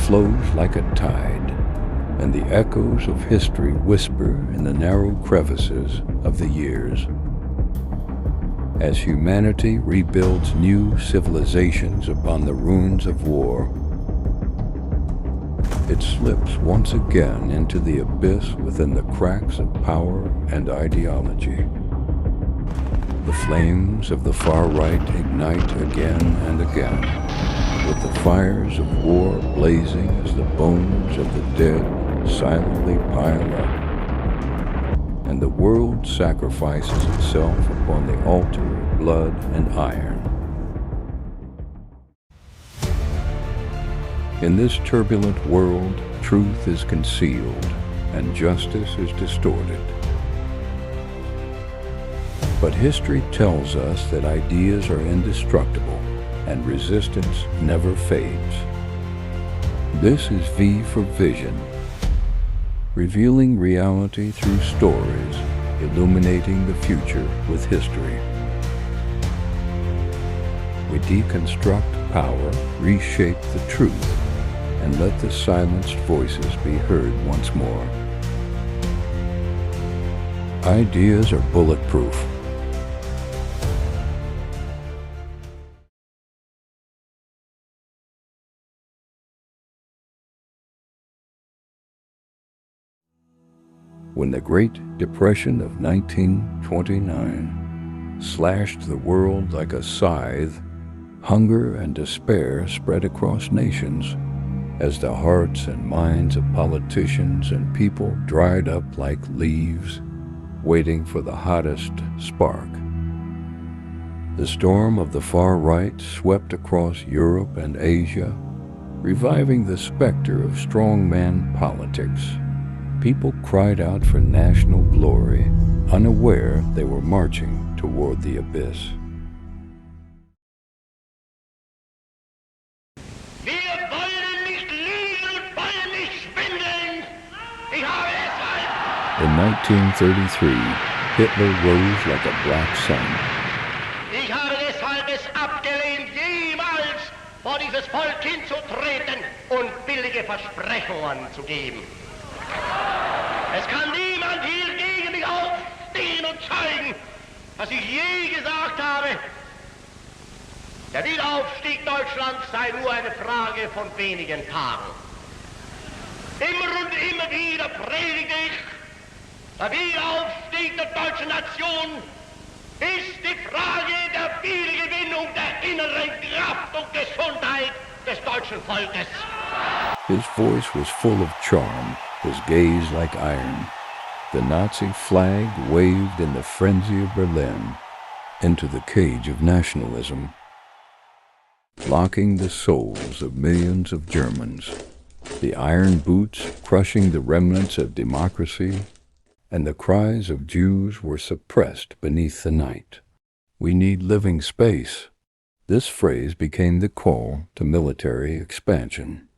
flows like a tide, and the echoes of history whisper in the narrow crevices of the years. As humanity rebuilds new civilizations upon the ruins of war, it slips once again into the abyss within the cracks of power and ideology. The flames of the far right ignite again and again, with the fires of war blazing as the bones of the dead silently pile up, and the world sacrifices itself upon the altar of blood and iron. In this turbulent world, truth is concealed and justice is distorted. But history tells us that ideas are indestructible and resistance never fades. This is V for Vision, revealing reality through stories, illuminating the future with history. We deconstruct power, reshape the truth, and let the silenced voices be heard once more. Ideas are bulletproof. When the Great Depression of 1929 slashed the world like a scythe, hunger and despair spread across nations as the hearts and minds of politicians and people dried up like leaves, waiting for the hottest spark. The storm of the far right swept across Europe and Asia, reviving the specter of strongman politics. People cried out for national glory, unaware they were marching toward the abyss. In 1933, Hitler rose like a black sun. Ich habe deshalb es abgelehnt, jemals vor dieses Volk hinzutreten und billige Versprechungen zu geben. Es kann niemand hier gegen mich aufstehen und zeigen, dass ich je gesagt habe, der Wiederaufstieg Deutschlands sei nur eine Frage von wenigen Tagen. Immer und immer wieder predige ich, der Wiederaufstieg der deutschen Nation ist die Frage der Wiedergewinnung der inneren Kraft und Gesundheit des deutschen Volkes. His voice was full of charm, his gaze like iron. The Nazi flag waved in the frenzy of Berlin into the cage of nationalism, locking the souls of millions of Germans. The iron boots crushing the remnants of democracy, and the cries of Jews were suppressed beneath the night. We need living space. This phrase became the call to military expansion.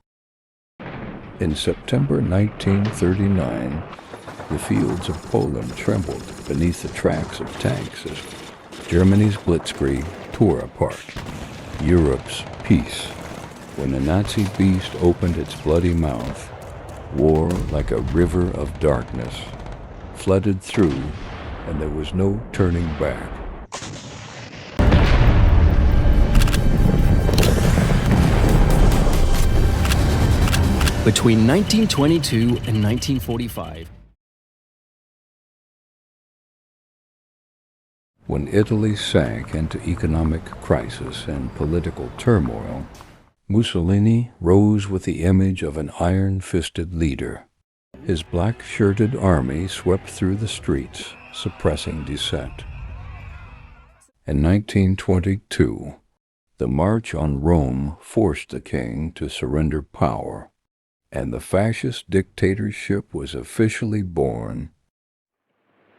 In September 1939, the fields of Poland trembled beneath the tracks of tanks as Germany's blitzkrieg tore apart Europe's peace. When the Nazi beast opened its bloody mouth, war, like a river of darkness, flooded through, and there was no turning back. Between 1922 and 1945, when Italy sank into economic crisis and political turmoil, Mussolini rose with the image of an iron-fisted leader. His black-shirted army swept through the streets, suppressing dissent. In 1922, the March on Rome forced the king to surrender power, and the fascist dictatorship was officially born.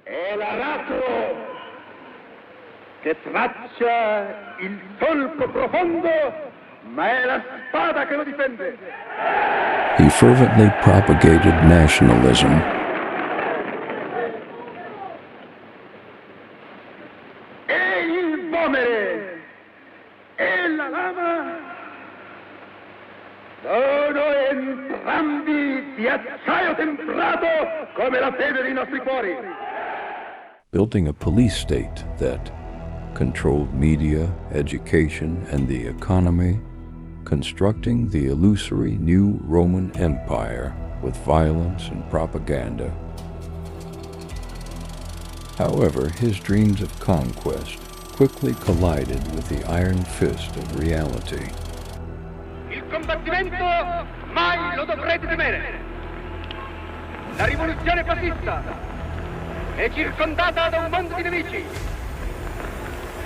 El aratro che traccia il solco profondo, ma è la spada che lo difende. He fervently propagated nationalism. E il vomere e la lama sono entrambi di acciaio temprato come la fede dei nostri cuori. Building a police state that controlled media, education, and the economy, constructing the illusory new Roman Empire with violence and propaganda. However, his dreams of conquest quickly collided with the iron fist of reality. Il combattimento mai lo dovrete temere. La rivoluzione fascista è circondata da un mondo di nemici.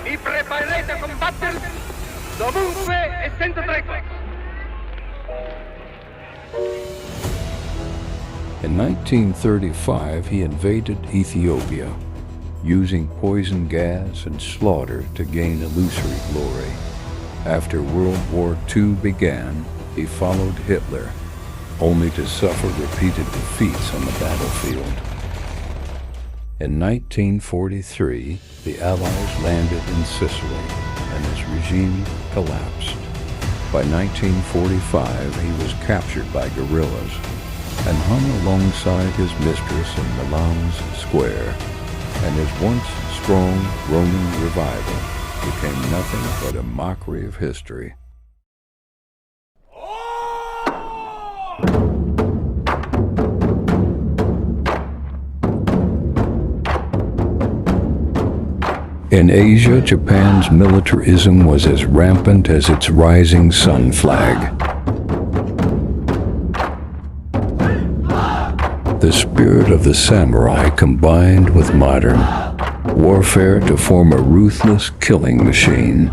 Vi preparerete a combattere dovunque e senza tregua. In 1935, he invaded Ethiopia, using poison gas and slaughter to gain illusory glory. After World War II began, he followed Hitler, only to suffer repeated defeats on the battlefield. In 1943, the Allies landed in Sicily, and his regime collapsed. By 1945, he was captured by guerrillas and hung alongside his mistress in Milan's square, and his once strong Roman revival became nothing but a mockery of history. In Asia, Japan's militarism was as rampant as its rising sun flag. The spirit of the samurai combined with modern warfare to form a ruthless killing machine.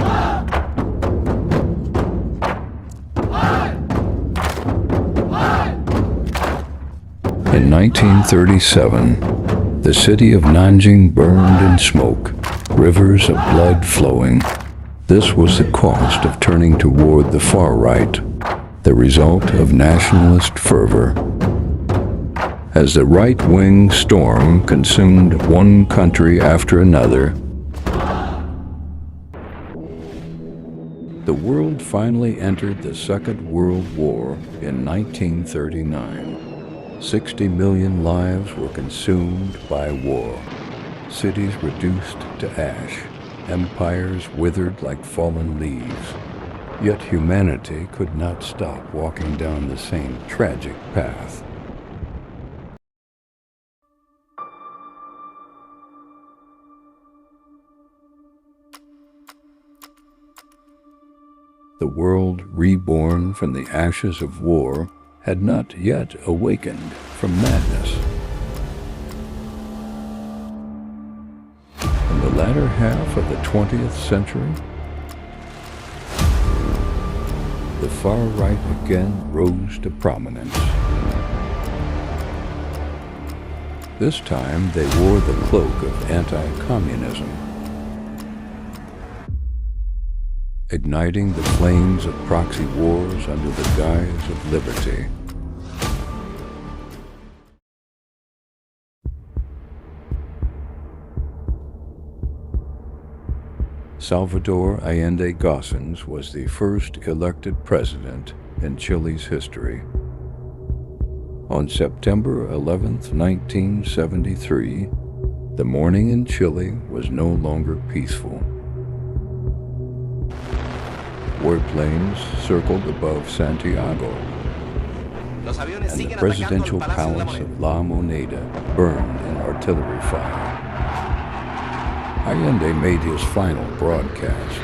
In 1937, the city of Nanjing burned in smoke, rivers of blood flowing. This was the cost of turning toward the far right, the result of nationalist fervor. As the right-wing storm consumed one country after another, the world finally entered the Second World War in 1939. 60 million lives were consumed by war. Cities reduced to ash, empires withered like fallen leaves. Yet humanity could not stop walking down the same tragic path. The world reborn from the ashes of war had not yet awakened from madness. In the latter half of the 20th century, the far right again rose to prominence. This time they wore the cloak of anti-communism, igniting the flames of proxy wars under the guise of liberty. Salvador Allende Gossens was the first elected president in Chile's history. On September 11, 1973, the morning in Chile was no longer peaceful. Warplanes circled above Santiago, and the presidential palace of La Moneda burned in artillery fire. Allende made his final broadcast,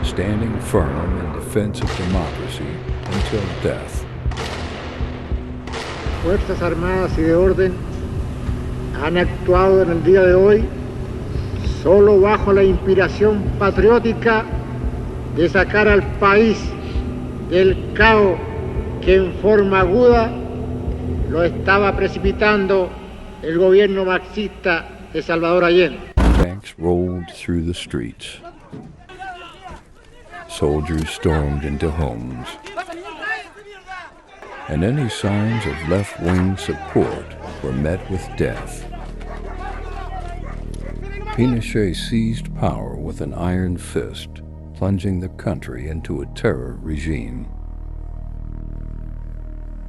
standing firm in defense of democracy until death. Fuerzas Armadas y de Orden han actuado en el día de hoy solo bajo la inspiración patriótica de sacar al país del caos que en forma aguda lo estaba precipitando el gobierno marxista de Salvador Allende. Tanks rolled through the streets. Soldiers stormed into homes. And any signs of left-wing support were met with death. Pinochet seized power with an iron fist, plunging the country into a terror regime.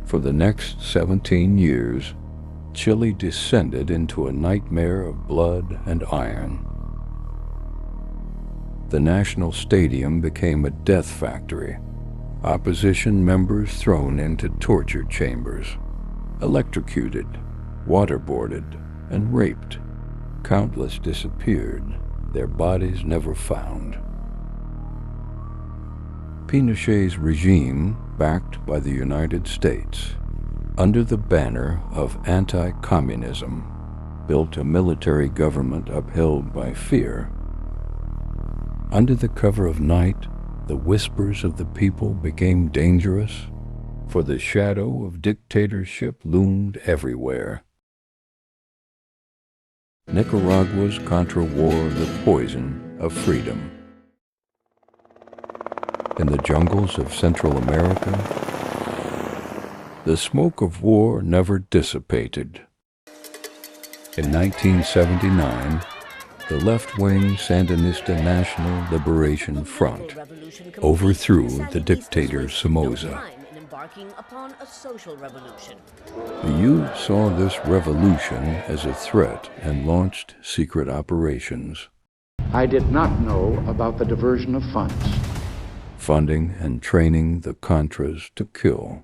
For the next 17 years, Chile descended into a nightmare of blood and iron. The National Stadium became a death factory, opposition members thrown into torture chambers, electrocuted, waterboarded, and raped. Countless disappeared, their bodies never found. Pinochet's regime, backed by the United States, under the banner of anti-communism, built a military government upheld by fear. Under the cover of night, the whispers of the people became dangerous, for the shadow of dictatorship loomed everywhere. Nicaragua's Contra War, the poison of freedom. In the jungles of Central America, the smoke of war never dissipated. In 1979, the left-wing Sandinista National Liberation Front overthrew the dictator Somoza. The youth saw this revolution as a threat and launched secret operations. I did not know about the diversion of funds. Funding and training the Contras to kill,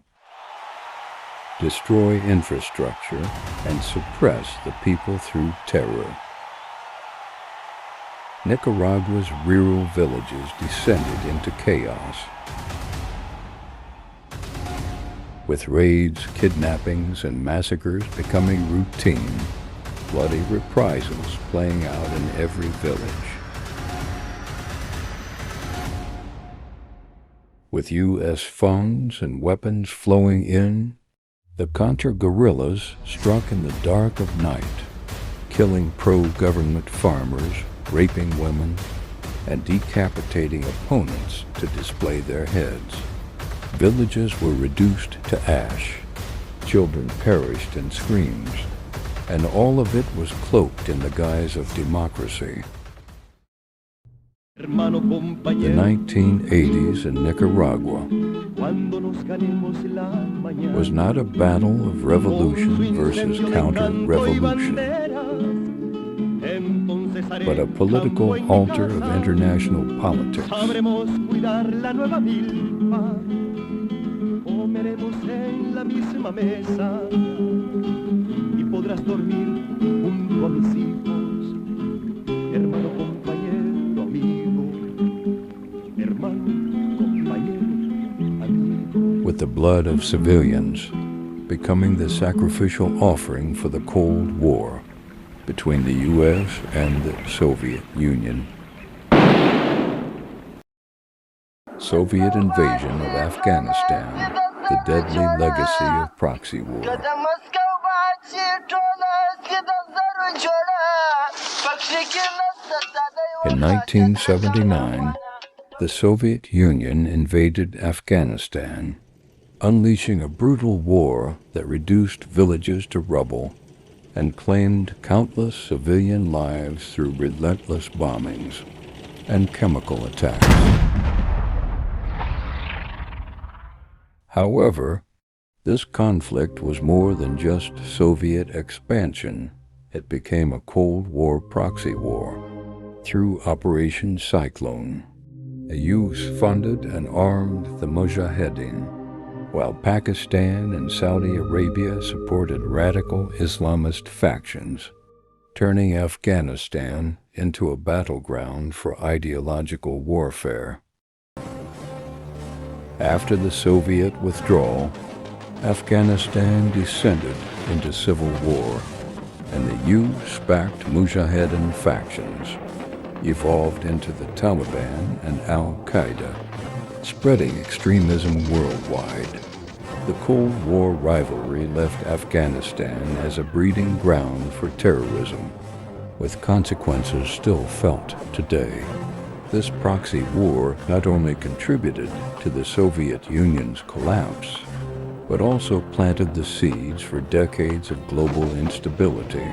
destroy infrastructure, and suppress the people through terror. Nicaragua's rural villages descended into chaos, with raids, kidnappings, and massacres becoming routine, bloody reprisals playing out in every village. With U.S. funds and weapons flowing in, the Contra guerrillas struck in the dark of night, killing pro-government farmers, raping women, and decapitating opponents to display their heads. Villages were reduced to ash, children perished in screams, and all of it was cloaked in the guise of democracy. The 1980s in Nicaragua was not a battle of revolution versus counter-revolution, but a political altar of international politics. With the blood of civilians becoming the sacrificial offering for the Cold War between the U.S. and the Soviet Union. Soviet invasion of Afghanistan, the deadly legacy of proxy war. In 1979, the Soviet Union invaded Afghanistan, unleashing a brutal war that reduced villages to rubble and claimed countless civilian lives through relentless bombings and chemical attacks. However, this conflict was more than just Soviet expansion. It became a Cold War proxy war through Operation Cyclone. The U.S. funded and armed the Mujahideen, while Pakistan and Saudi Arabia supported radical Islamist factions, turning Afghanistan into a battleground for ideological warfare. After the Soviet withdrawal, Afghanistan descended into civil war, and the U.S.-backed Mujahideen factions evolved into the Taliban and Al-Qaeda, spreading extremism worldwide. The Cold War rivalry left Afghanistan as a breeding ground for terrorism, with consequences still felt today. This proxy war not only contributed to the Soviet Union's collapse, but also planted the seeds for decades of global instability.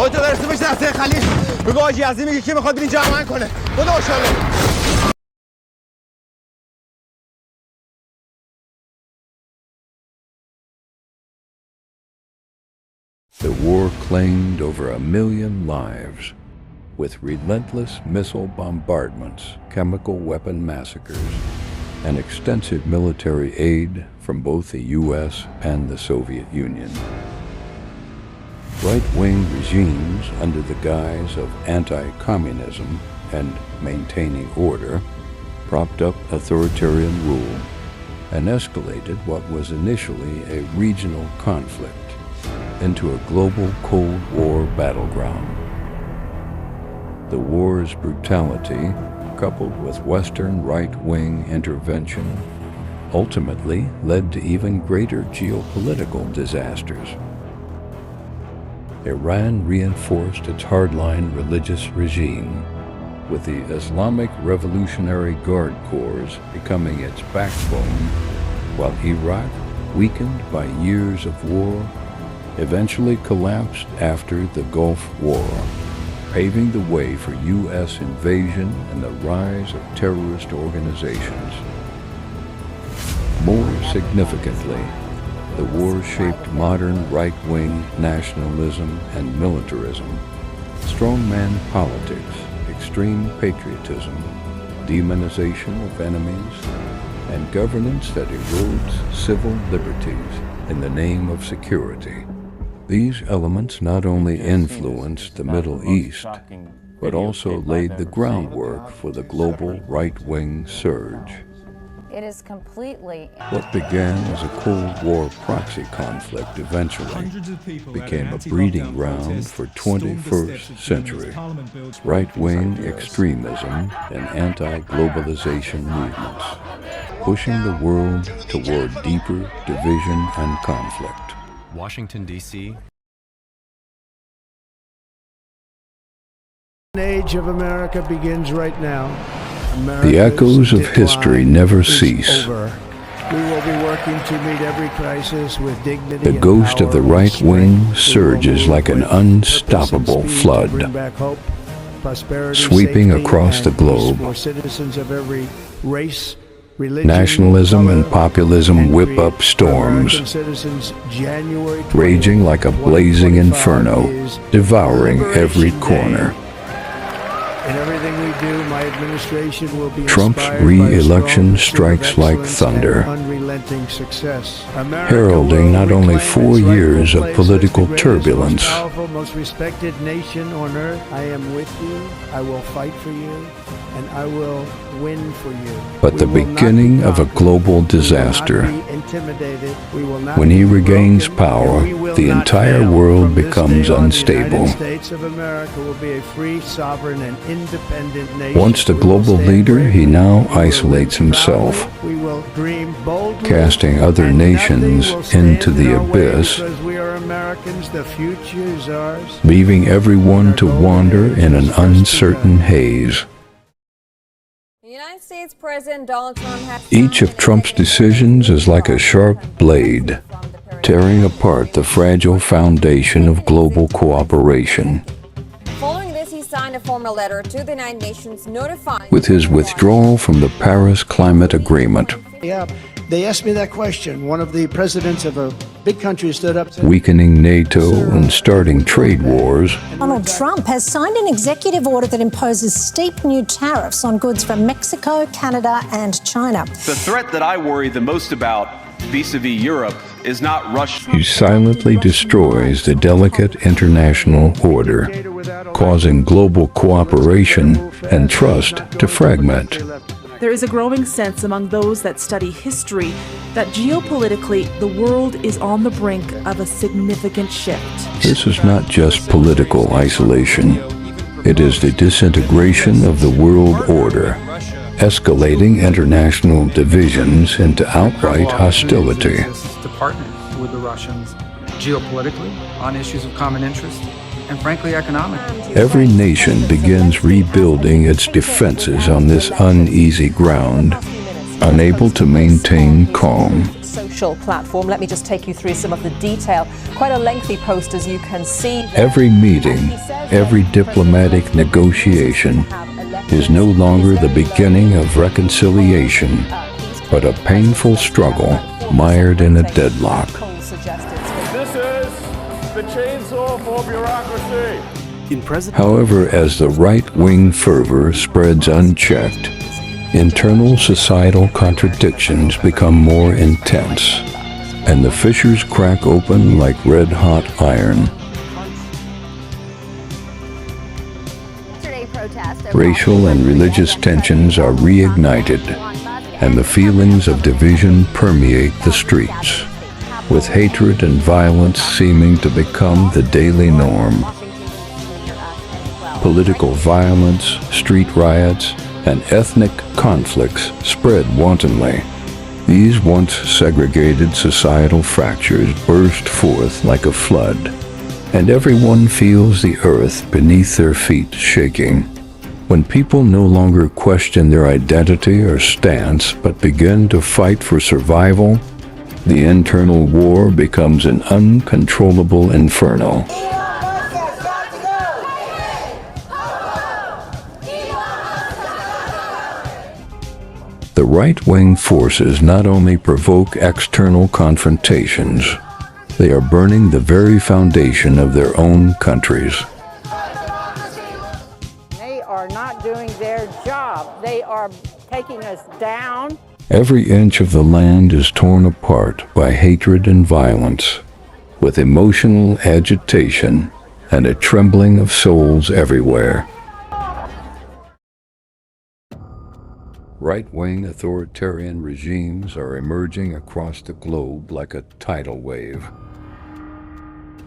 خودتو برسه بشه دسته خلیل بگو آجی عظیم میگه که میخواد بینی جمع کنه خدا ماشاءالله. The war claimed over 1 million lives, with relentless missile bombardments, chemical weapon massacres, and extensive military aid from both the U.S. and the Soviet Union. Right-wing regimes under the guise of anti-communism and maintaining order propped up authoritarian rule and escalated what was initially a regional conflict into a global Cold War battleground. The war's brutality, coupled with Western right-wing intervention, ultimately led to even greater geopolitical disasters. Iran reinforced its hardline religious regime, with the Islamic Revolutionary Guard Corps becoming its backbone, while Iraq, weakened by years of war, eventually collapsed after the Gulf War, paving the way for U.S. invasion and the rise of terrorist organizations. More significantly, the war shaped modern right-wing nationalism and militarism, strongman politics, extreme patriotism, demonization of enemies, and governance that erodes civil liberties in the name of security. These elements not only influenced the Middle East, but also laid the groundwork for the global right-wing surge. It is completely... What began as a Cold War proxy conflict eventually became a breeding ground for 21st century right-wing extremism and anti-globalization movements, pushing the world toward deeper division and conflict. Washington, D.C. The age of America begins right now. The echoes of history never cease. We will be working to meet every crisis with dignity. The ghost of the right wing surges like an unstoppable flood, sweeping across the globe. Nationalism and populism whip up storms, raging like a blazing inferno, devouring every corner. In everything we do, my administration will be Trump's re-election strikes like thunder, heralding not only 4 years of political turbulence, most respected nation on earth. I am with you. I will fight for you, and I will win for you. but the beginning of a global disaster. When he regains power, the entire world becomes unstable. Once the global leader, he now isolates himself, casting other nations into the abyss, leaving everyone to wander in an uncertain haze. United States President Donald Trump has... Each of Trump's decisions is like a sharp blade, tearing apart the fragile foundation of global cooperation. Following this, he signed a formal letter to the United Nations notifying... With his withdrawal from the Paris Climate Agreement, Yeah, they asked me that question. One of the presidents of a big country stood up to... weakening NATO and starting trade wars, Donald Trump has signed an executive order that imposes steep new tariffs on goods from Mexico, Canada, and China. The threat that I worry the most about vis-a-vis Europe is not Russia. he silently destroys the delicate international order, causing global cooperation and trust to fragment. there is a growing sense among those that study history that geopolitically, the world is on the brink of a significant shift. This is not just political isolation. It is the disintegration of the world order, escalating international divisions into outright hostility. To partner with the Russians geopolitically on issues of common interest and frankly economically. Every nation begins rebuilding its defenses on this uneasy ground, unable to maintain calm. Social platform. Let me just take you through some of the detail. Quite a lengthy post, as you can see. Every meeting, every diplomatic negotiation is no longer the beginning of reconciliation, but a painful struggle mired in a deadlock. This is the chainsaw for bureaucracy. However, as the right-wing fervor spreads unchecked, internal societal contradictions become more intense, and the fissures crack open like red-hot iron. Racial and religious tensions are reignited, and the feelings of division permeate the streets, with hatred and violence seeming to become the daily norm. Political violence, street riots, and ethnic conflicts spread wantonly. These once segregated societal fractures burst forth like a flood, and everyone feels the earth beneath their feet shaking. When people no longer question their identity or stance but begin to fight for survival, the internal war becomes an uncontrollable inferno. The right-wing forces not only provoke external confrontations, they are burning the very foundation of their own countries. They are not doing their job. They are taking us down. Every inch of the land is torn apart by hatred and violence, with emotional agitation and a trembling of souls everywhere. Right-wing authoritarian regimes are emerging across the globe like a tidal wave,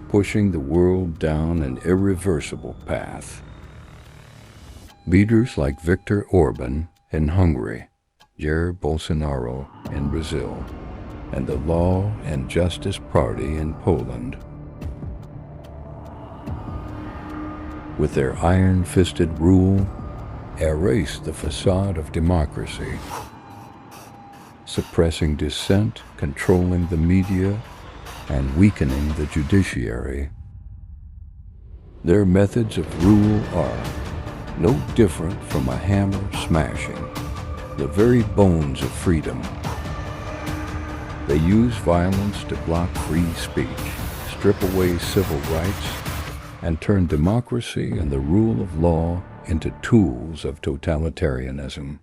pushing the world down an irreversible path. Leaders like Viktor Orban in Hungary, Jair Bolsonaro in Brazil, and the Law and Justice Party in Poland, with their iron-fisted rule, erase the facade of democracy, suppressing dissent, controlling the media, and weakening the judiciary. Their methods of rule are no different from a hammer smashing the very bones of freedom. They use violence to block free speech, strip away civil rights, and turn democracy and the rule of law into tools of totalitarianism.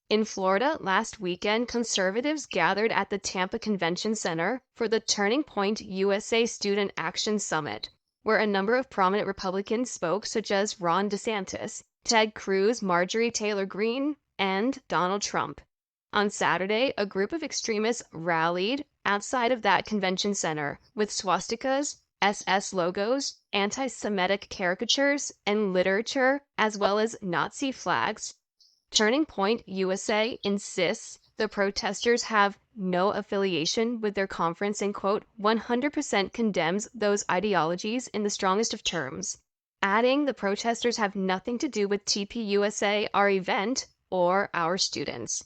In Florida, last weekend, conservatives gathered at the Tampa Convention Center for the Turning Point USA Student Action Summit, where a number of prominent Republicans spoke, such as Ron DeSantis, Ted Cruz, Marjorie Taylor Greene, and Donald Trump. On Saturday, a group of extremists rallied outside of that convention center with swastikas, SS logos, anti-Semitic caricatures, and literature, as well as Nazi flags. Turning Point USA insists the protesters have no affiliation with their conference and, quote, 100% condemns those ideologies in the strongest of terms, adding the protesters have nothing to do with TPUSA, our event, or our students.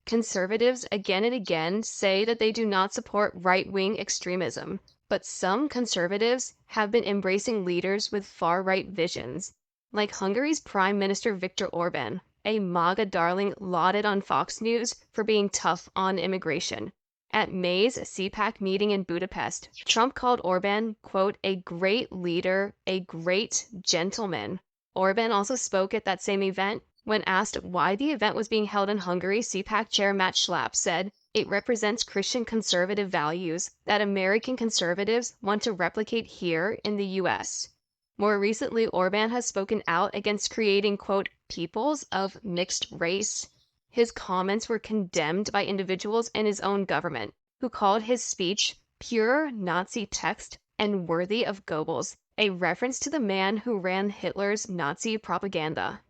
Conservatives again and again say that they do not support right-wing extremism, but some conservatives have been embracing leaders with far-right visions, like Hungary's Prime Minister Viktor Orban, a MAGA darling lauded on Fox News for being tough on immigration. At May's CPAC meeting in Budapest, Trump called Orban, quote, a great leader, a great gentleman. Orban also spoke at that same event. When asked why the event was being held in Hungary, CPAC chair Matt Schlapp said, it represents Christian conservative values that American conservatives want to replicate here in the U.S. More recently, Orban has spoken out against creating, quote, peoples of mixed race. His comments were condemned by individuals in his own government, who called his speech pure Nazi text and worthy of Goebbels, a reference to the man who ran Hitler's Nazi propaganda.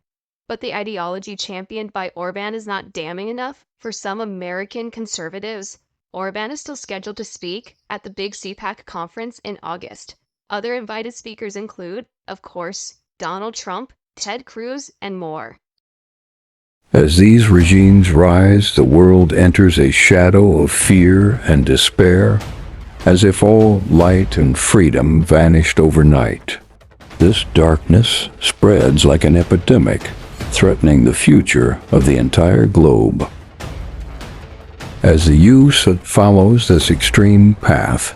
But the ideology championed by Orban is not damning enough for some American conservatives. Orban is still scheduled to speak at the big CPAC conference in August. Other invited speakers include, of course, Donald Trump, Ted Cruz, and more. As these regimes rise, the world enters a shadow of fear and despair, as if all light and freedom vanished overnight. This darkness spreads like an epidemic, threatening the future of the entire globe. As the youth follows this extreme path,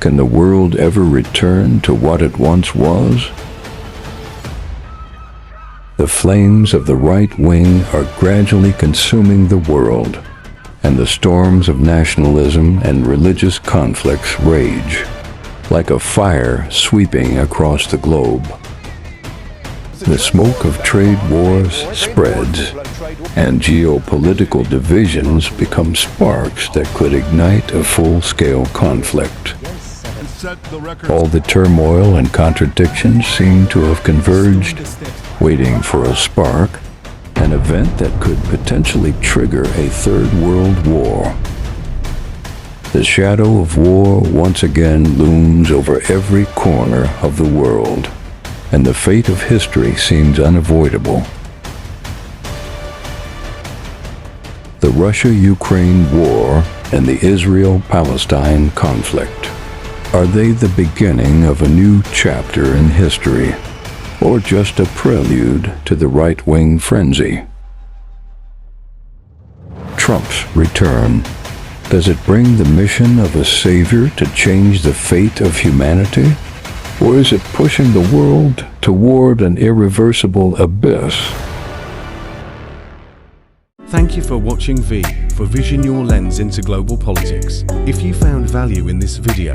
can the world ever return to what it once was? The flames of the right wing are gradually consuming the world, and the storms of nationalism and religious conflicts rage, like a fire sweeping across the globe. The smoke of trade wars spreads, and geopolitical divisions become sparks that could ignite a full-scale conflict. All the turmoil and contradictions seem to have converged, waiting for a spark, an event that could potentially trigger a third world war. The shadow of war once again looms over every corner of the world, and the fate of history seems unavoidable. The Russia-Ukraine war and the Israel-Palestine conflict. Are they the beginning of a new chapter in history, or just a prelude to the right-wing frenzy? Trump's return. Does it bring the mission of a savior to change the fate of humanity? Or is it pushing the world toward an irreversible abyss? Thank you for watching V for Vision Your Lens into Global Politics. If you found value in this video,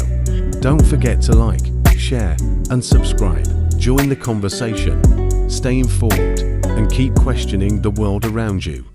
don't forget to like, share, and subscribe. Join the conversation, stay informed, and keep questioning the world around you.